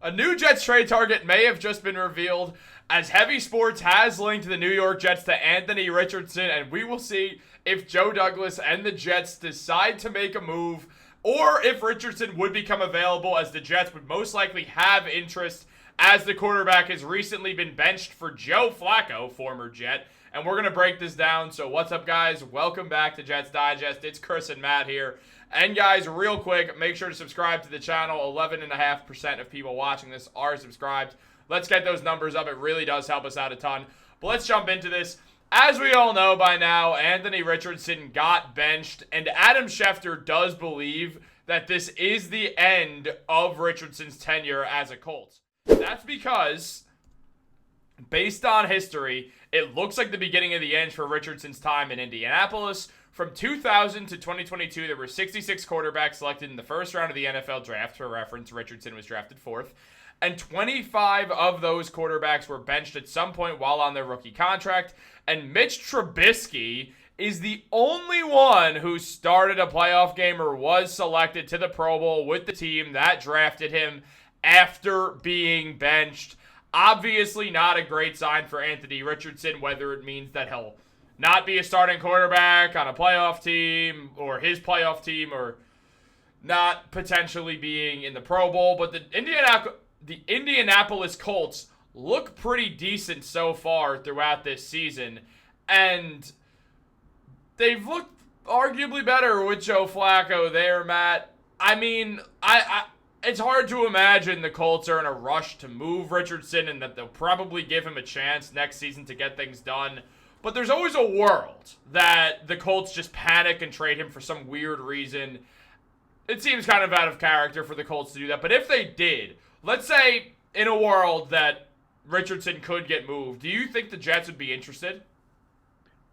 A new Jets trade target may have just been revealed, as Heavy Sports has linked the New York Jets to Anthony Richardson, and we will see if Joe Douglas and the Jets decide to make a move, or if Richardson would become available, as the Jets would most likely have interest, as the quarterback has recently been benched for Joe Flacco, former Jet. And we're going to break this down. So what's up, guys? Welcome back to Jets Digest. It's Chris and Matt here. And guys, real quick, make sure to subscribe to the channel. 11.5% of people watching this are subscribed. Let's get those numbers up. It really does help us out a ton. But let's jump into this. As we all know by now, Anthony Richardson got benched, and Adam Schefter does believe that this is the end of Richardson's tenure as a Colt. That's because, based on history, it looks like the beginning of the end for Richardson's time in Indianapolis. From 2000 to 2022, there were 66 quarterbacks selected in the first round of the NFL draft. For reference, Richardson was drafted fourth. And 25 of those quarterbacks were benched at some point while on their rookie contract. And Mitch Trubisky is the only one who started a playoff game or was selected to the Pro Bowl with the team that drafted him after being benched. Obviously not a great sign for Anthony Richardson, whether it means that he'll not be a starting quarterback on a playoff team or his playoff team, or not potentially being in the Pro Bowl. But the Indianapolis Colts look pretty decent so far throughout this season, and they've looked arguably better with Joe Flacco there, Matt. I mean, it's hard to imagine the Colts are in a rush to move Richardson and that they'll probably give him a chance next season to get things done. But there's always a world that the Colts just panic and trade him for some weird reason. It seems kind of out of character for the Colts to do that. But if they did, let's say in a world that Richardson could get moved, do you think the Jets would be interested?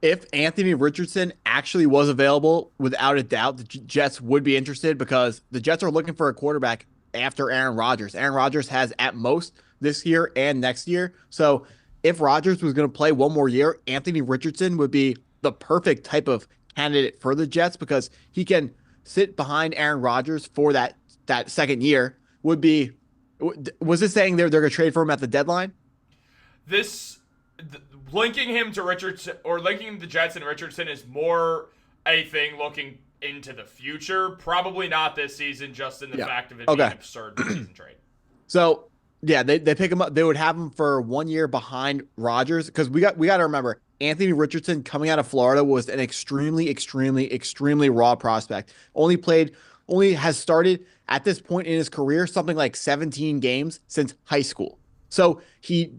If Anthony Richardson actually was available, without a doubt, the Jets would be interested, because the Jets are looking for a quarterback after Aaron Rodgers. Aaron Rodgers has at most this year and next year. So if Rodgers was going to play one more year, Anthony Richardson would be the perfect type of candidate for the Jets, because he can sit behind Aaron Rodgers for that second year. Was this saying they're going to trade for him at the deadline? Linking him to Richardson, or linking the Jets and Richardson, is more a thing looking into the future. Probably not this season, just in the fact of it being an absurd season trade. So yeah, they pick him up. They would have him for 1 year behind Rodgers, because we got to remember, Anthony Richardson coming out of Florida was an extremely raw prospect. Only has started at this point in his career something like 17 games since high school. So he's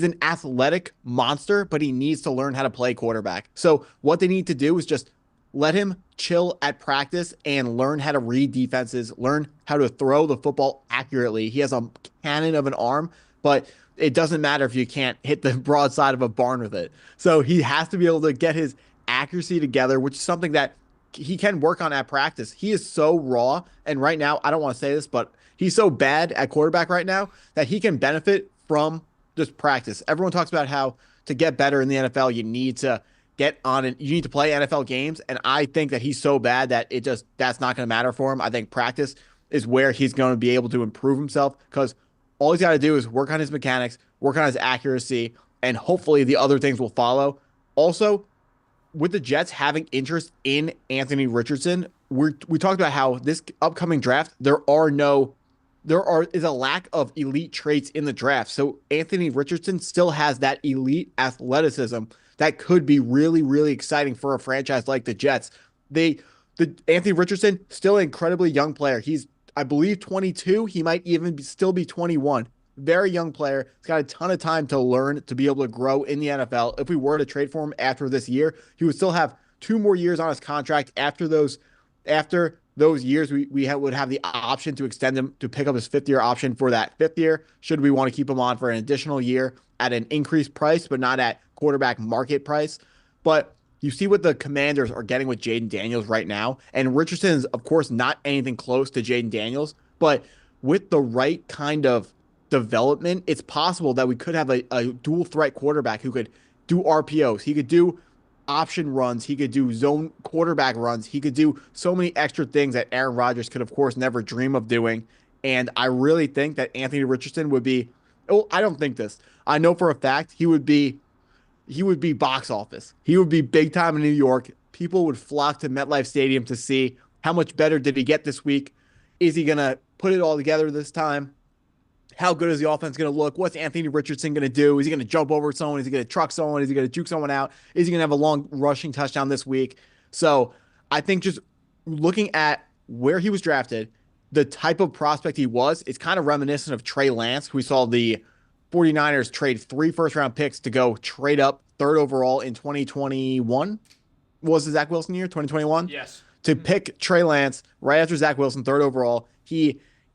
an athletic monster, but he needs to learn how to play quarterback. So what they need to do is just let him chill at practice and learn how to read defenses, learn how to throw the football accurately. He has a cannon of an arm, but it doesn't matter if you can't hit the broadside of a barn with it. So he has to be able to get his accuracy together, which is something that he can work on at practice. He is so raw, and right now, I don't want to say this, but he's so bad at quarterback right now that he can benefit from just practice. Everyone talks about how to get better in the NFL, you need to get on it. You need to play NFL games. And I think that he's so bad that that's not going to matter for him. I think practice is where he's going to be able to improve himself, because all he's got to do is work on his mechanics, work on his accuracy, and hopefully the other things will follow. Also, with the Jets having interest in Anthony Richardson, we talked about how this upcoming draft, there is a lack of elite traits in the draft. So Anthony Richardson still has that elite athleticism that could be really exciting for a franchise like the Jets. The Anthony Richardson, still an incredibly young player. He's, I believe, 22. He might even still be 21. Very young player. He's got a ton of time to learn, to be able to grow in the NFL. If we were to trade for him after this year, he would still have 2 more years on his contract. After those years, we would have the option to extend him, to pick up his 5th year option for that 5th year, should we want to keep him on for an additional year at an increased price, but not at quarterback market price. But you see what the Commanders are getting with Jaden Daniels right now. And Richardson is, of course, not anything close to Jaden Daniels, but with the right kind of development, it's possible that we could have a dual threat quarterback who could do RPOs. He could do option runs. He could do zone quarterback runs. He could do so many extra things that Aaron Rodgers could, of course, never dream of doing. And I really think that Anthony Richardson would be, oh, I don't think this. I know for a fact he would be box office. He would be big time in New York. People would flock to MetLife Stadium to see how much better did he get this week. Is he going to put it all together this time? How good is the offense going to look? What's Anthony Richardson going to do? Is he going to jump over someone? Is he going to truck someone? Is he going to juke someone out? Is he going to have a long rushing touchdown this week? So I think just looking at where he was drafted, the type of prospect he was, it's kind of reminiscent of Trey Lance, who we saw the 49ers trade 3 first-round picks to go trade up 3rd overall in 2021. Was the Zach Wilson year, 2021? Yes. To pick Trey Lance right after Zach Wilson, 3rd overall.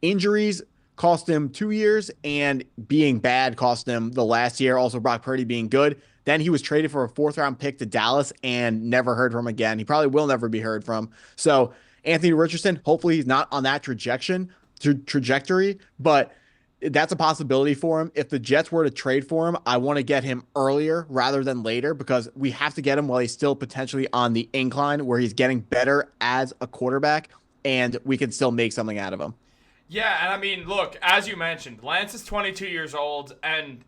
Injuries cost him 2 years, and being bad cost him the last year. Also, Brock Purdy being good. Then he was traded for a 4th-round pick to Dallas and never heard from again. He probably will never be heard from. So Anthony Richardson, hopefully he's not on that trajectory, but that's a possibility for him. If the Jets were to trade for him, I want to get him earlier rather than later, because we have to get him while he's still potentially on the incline where he's getting better as a quarterback, and we can still make something out of him. Yeah, and I mean, look, as you mentioned, Lance is 22 years old, and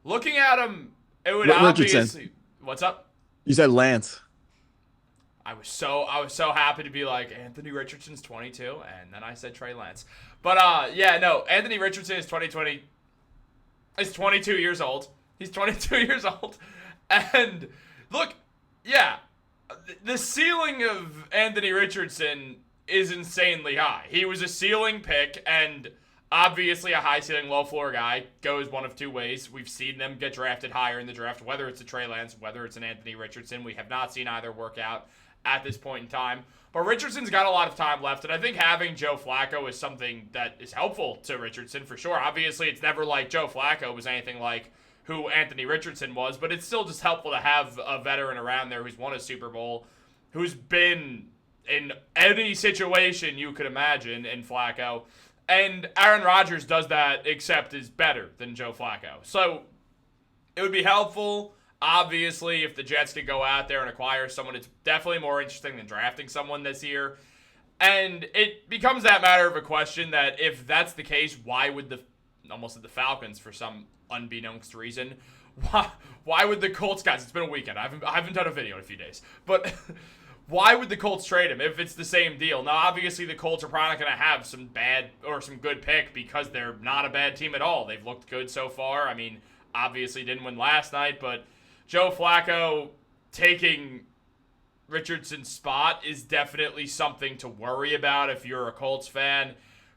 looking at him, it would Richardson. obviously... What's up? You said Lance. I was so happy to be like, Anthony Richardson's 22, and then I said Trey Lance. But yeah, no, Anthony Richardson is 22 years old. He's 22 years old. And look, yeah, the ceiling of Anthony Richardson is insanely high. He was a ceiling pick, and obviously a high ceiling, low floor guy goes one of 2 ways. We've seen them get drafted higher in the draft, whether it's a Trey Lance, whether it's an Anthony Richardson. We have not seen either work out at this point in time. But Richardson's got a lot of time left, and I think having Joe Flacco is something that is helpful to Richardson for sure. Obviously, it's never like Joe Flacco was anything like who Anthony Richardson was, but it's still just helpful to have a veteran around there who's won a Super Bowl, who's been in any situation you could imagine in Flacco. And Aaron Rodgers does that, except is better than Joe Flacco. So it would be helpful. Obviously, if the Jets could go out there and acquire someone, it's definitely more interesting than drafting someone this year. And it becomes that matter of a question that if that's the case, why would almost the Falcons, for some unbeknownst reason, why would the Colts, guys, it's been a weekend. I haven't done a video in a few days. But why would the Colts trade him if it's the same deal? Now, obviously, the Colts are probably not going to have some bad or some good pick because they're not a bad team at all. They've looked good so far. I mean, obviously didn't win last night, but Joe Flacco taking Richardson's spot is definitely something to worry about if you're a Colts fan.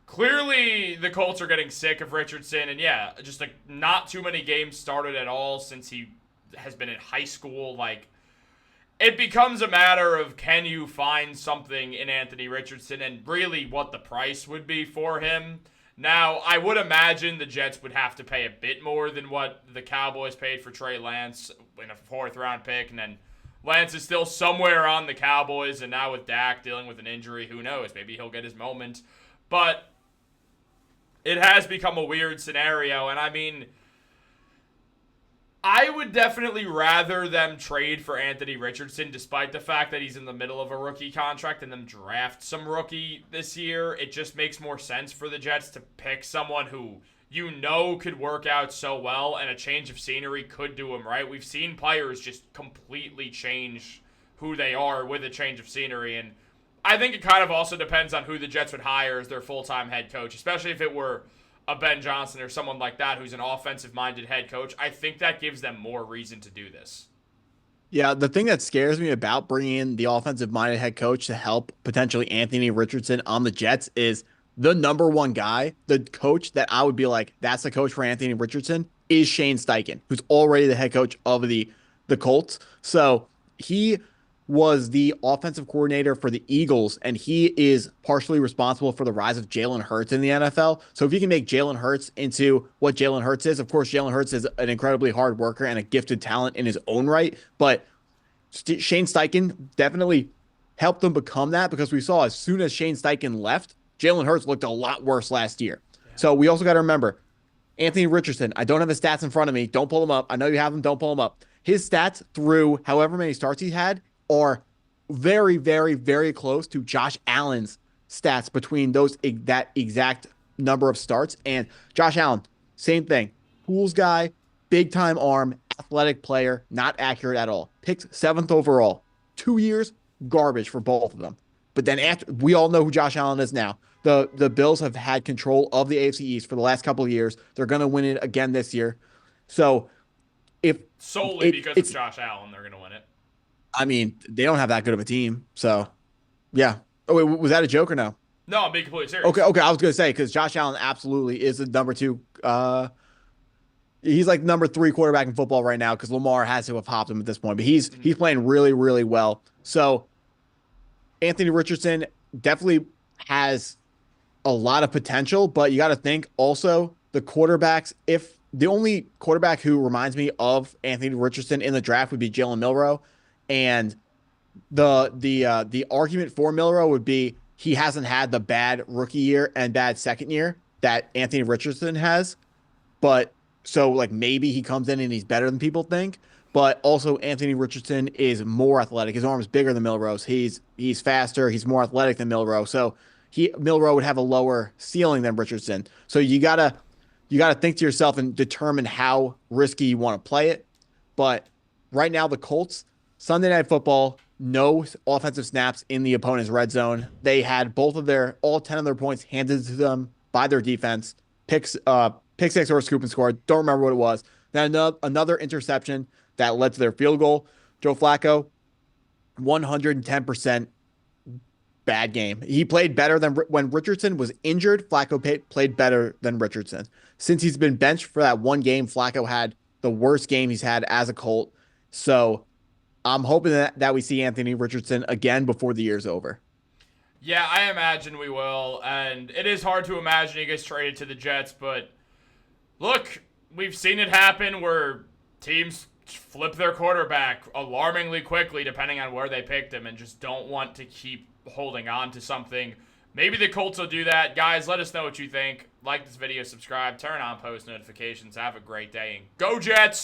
Clearly, the Colts are getting sick of Richardson, and yeah, just like not too many games started at all since he has been in high school. Like, it becomes a matter of can you find something in Anthony Richardson and really what the price would be for him. Now, I would imagine the Jets would have to pay a bit more than what the Cowboys paid for Trey Lance in a 4th-round pick, and then Lance is still somewhere on the Cowboys, and now with Dak dealing with an injury, who knows? Maybe he'll get his moment. But it has become a weird scenario, and I mean, I would definitely rather them trade for Anthony Richardson, despite the fact that he's in the middle of a rookie contract, and them draft some rookie this year. It just makes more sense for the Jets to pick someone who you know could work out so well, and a change of scenery could do him right. We've seen players just completely change who they are with a change of scenery, and I think it kind of also depends on who the Jets would hire as their full-time head coach, especially if it were a Ben Johnson or someone like that who's an offensive-minded head coach. I think that gives them more reason to do this. Yeah, the thing that scares me about bringing in the offensive-minded head coach to help potentially Anthony Richardson on the Jets is the number one guy, the coach that I would be like, that's the coach for Anthony Richardson, is Shane Steichen, who's already the head coach of the Colts. So he was the offensive coordinator for the Eagles, and he is partially responsible for the rise of Jalen Hurts in the NFL. So if you can make Jalen Hurts into what Jalen Hurts is, of course, Jalen Hurts is an incredibly hard worker and a gifted talent in his own right, but Shane Steichen definitely helped them become that, because we saw as soon as Shane Steichen left, Jalen Hurts looked a lot worse last year. Yeah. So we also got to remember, Anthony Richardson, I don't have his stats in front of me. Don't pull them up. I know you have them. Don't pull them up. His stats through however many starts he had are very, very, very close to Josh Allen's stats between that exact number of starts. And Josh Allen, same thing. Pools guy, big time arm, athletic player, not accurate at all. Picked 7th overall. 2 years, garbage for both of them. But then after, we all know who Josh Allen is now. The Bills have had control of the AFC East for the last couple of years. They're going to win it again this year. So if solely because of Josh Allen, they're going to win it. I mean, they don't have that good of a team. So, yeah. Oh, wait, was that a joke or no? No, I'm being completely serious. Okay. I was going to say, because Josh Allen absolutely is the number 2. He's like number 3 quarterback in football right now because Lamar has to have hopped him at this point. But he's playing really, really well. So, Anthony Richardson definitely has a lot of potential, but you got to think also the quarterbacks. If the only quarterback who reminds me of Anthony Richardson in the draft would be Jalen Milroe, and the argument for Milroe would be he hasn't had the bad rookie year and bad second year that Anthony Richardson has, but so like maybe he comes in and he's better than people think. But also Anthony Richardson is more athletic. His arm is bigger than Milroe's. He's faster. He's more athletic than Milroe. So Milroe would have a lower ceiling than Richardson. So you gotta think to yourself and determine how risky you want to play it. But right now the Colts, Sunday Night Football, no offensive snaps in the opponent's red zone. They had all 10 of their points handed to them by their defense. Pick 6 or a scoop and score. Don't remember what it was. Then another interception that led to their field goal. Joe Flacco, 110% bad game. He played better than when Richardson was injured. Flacco played better than Richardson. Since he's been benched for that one game, Flacco had the worst game he's had as a Colt. So I'm hoping that we see Anthony Richardson again before the year's over. Yeah, I imagine we will. And it is hard to imagine he gets traded to the Jets. But look, we've seen it happen where teams flip their quarterback alarmingly quickly depending on where they picked him and just don't want to keep holding on to something. Maybe the Colts will do that. Guys, let us know what you think. Like this video, subscribe, turn on post notifications. Have a great day, and go Jets!